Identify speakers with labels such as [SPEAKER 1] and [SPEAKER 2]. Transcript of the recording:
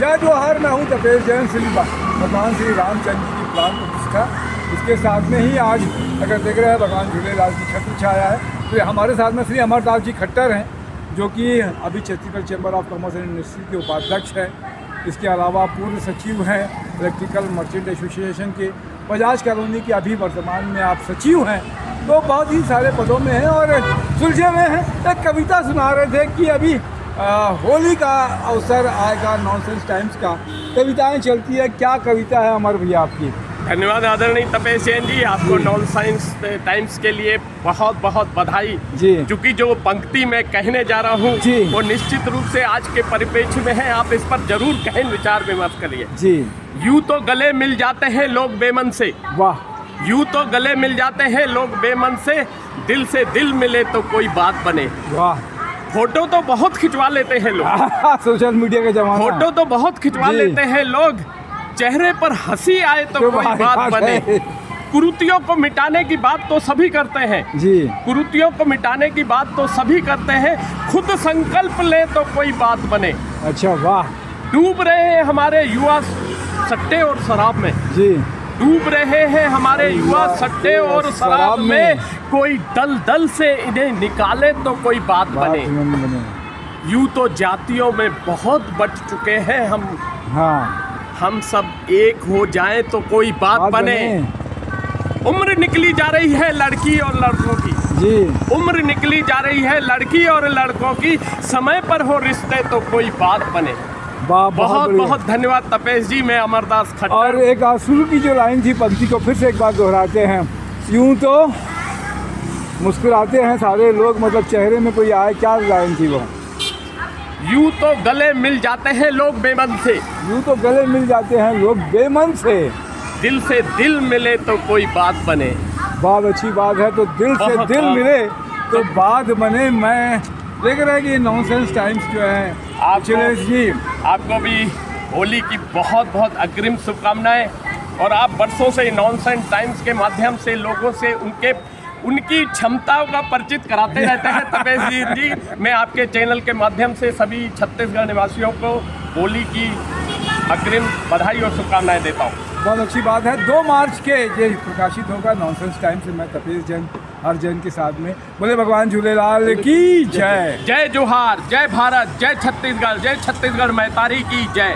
[SPEAKER 1] जय जोहार। मैं हूँ तपेश जैन। भगवान श्री रामचंद्र जी की प्राण प्रतिष्ठा, इसके साथ में ही आज अगर देख रहे हैं भगवान झूलेलाल की छत्र छाया है। तो हमारे साथ में श्री अमरदास जी खट्टर हैं, जो कि अभी Chhattisgarh chamber of commerce and industry के उपाध्यक्ष हैं। इसके अलावा पूर्व सचिव हैं इलेक्ट्रिकल मर्चेंट एसोसिएशन के। बजाज कॉलोनी के अभी वर्तमान में आप सचिव हैं, तो बहुत ही सारे पदों में हैं और सुलझे हुए हैं। एक कविता सुना रहे थे कि अभी होली का अवसर आएगा, नॉनसेंस टाइम्स का कविताएं चलती है। क्या कविता है अमर भैया आपकी?
[SPEAKER 2] धन्यवाद आदरणीय तपेश जैन जी, आपको नॉनसेंस टाइम्स के लिए बहुत बहुत बधाई
[SPEAKER 1] जी।
[SPEAKER 2] क्योंकि जो पंक्ति मैं कहने जा रहा हूँ वो निश्चित रूप से आज के परिप्रेक्ष्य में है। आप इस पर जरूर गहन विचार विमर्श करिए
[SPEAKER 1] जी।
[SPEAKER 2] यूँ तो गले मिल जाते हैं लोग बेमन से,
[SPEAKER 1] वाह।
[SPEAKER 2] यूँ तो गले मिल जाते हैं लोग बेमन से दिल मिले तो कोई बात बने।
[SPEAKER 1] वाह।
[SPEAKER 2] फोटो तो बहुत खिंचवा लेते हैं लोग
[SPEAKER 1] सोशल मीडिया का जमाना।
[SPEAKER 2] फोटो तो बहुत खिंचवा लेते हैं लोग, चेहरे पर हंसी आए तो कोई बात बने। कुरीतियों को मिटाने की बात तो सभी करते हैं
[SPEAKER 1] जी।
[SPEAKER 2] कुरीतियों को मिटाने की बात तो सभी करते हैं, खुद संकल्प ले तो कोई बात बने।
[SPEAKER 1] अच्छा, वाह।
[SPEAKER 2] डूब रहे हैं हमारे युवा सट्टे और शराब में
[SPEAKER 1] जी।
[SPEAKER 2] डूब रहे हैं हमारे युवा सट्टे और शराब में, कोई दल से इन्हें निकाले तो कोई बात बने। यूँ तो जातियों में बहुत बट चुके हैं हम,
[SPEAKER 1] हाँ।
[SPEAKER 2] हम सब एक हो जाएं तो कोई बात बने। उम्र निकली जा रही है लड़की और लड़कों की
[SPEAKER 1] जी।
[SPEAKER 2] उम्र निकली जा रही है लड़की और लड़कों की, समय पर हो रिश्ते तो कोई बात बने। बहुत बहुत धन्यवाद तपेश जी। मैं अमरदास खट्टर।
[SPEAKER 1] और एक शुरू की जो लाइन थी पंक्ति को फिर से एक बार दोहराते हैं। यूं तो मुस्कुराते हैं सारे लोग, मतलब चेहरे में कोई आए, क्या लाइन थी वो?
[SPEAKER 2] यूं तो गले मिल जाते हैं लोग बेमन से,
[SPEAKER 1] यूं तो गले मिल जाते हैं लोग बेमन से
[SPEAKER 2] दिल मिले तो कोई बात बने।
[SPEAKER 1] बहुत अच्छी बात है। तो दिल से दिल मिले तो बात बने। मैं देख रहा है कि नॉनसेंस टाइम्स जो है
[SPEAKER 2] आपको भी होली की बहुत बहुत अग्रिम शुभकामनाएं। और आप वर्षों से नॉनसेंस टाइम्स के माध्यम से लोगों से उनकी क्षमताओं का परिचित कराते रहते हैं। तपेश जी, मैं आपके चैनल के माध्यम से सभी छत्तीसगढ़ निवासियों को होली की अग्रिम बधाई और शुभकामनाएं देता हूँ।
[SPEAKER 1] बहुत अच्छी बात है। 2 मार्च के ये प्रकाशित होगा नॉनसेंस टाइम्स से। मैं तपेश जैन हर जैन के साथ में बोले भगवान झूलेलाल की जय।
[SPEAKER 2] जय जोहार, जय भारत, जय छत्तीसगढ़ मैतारी की जय।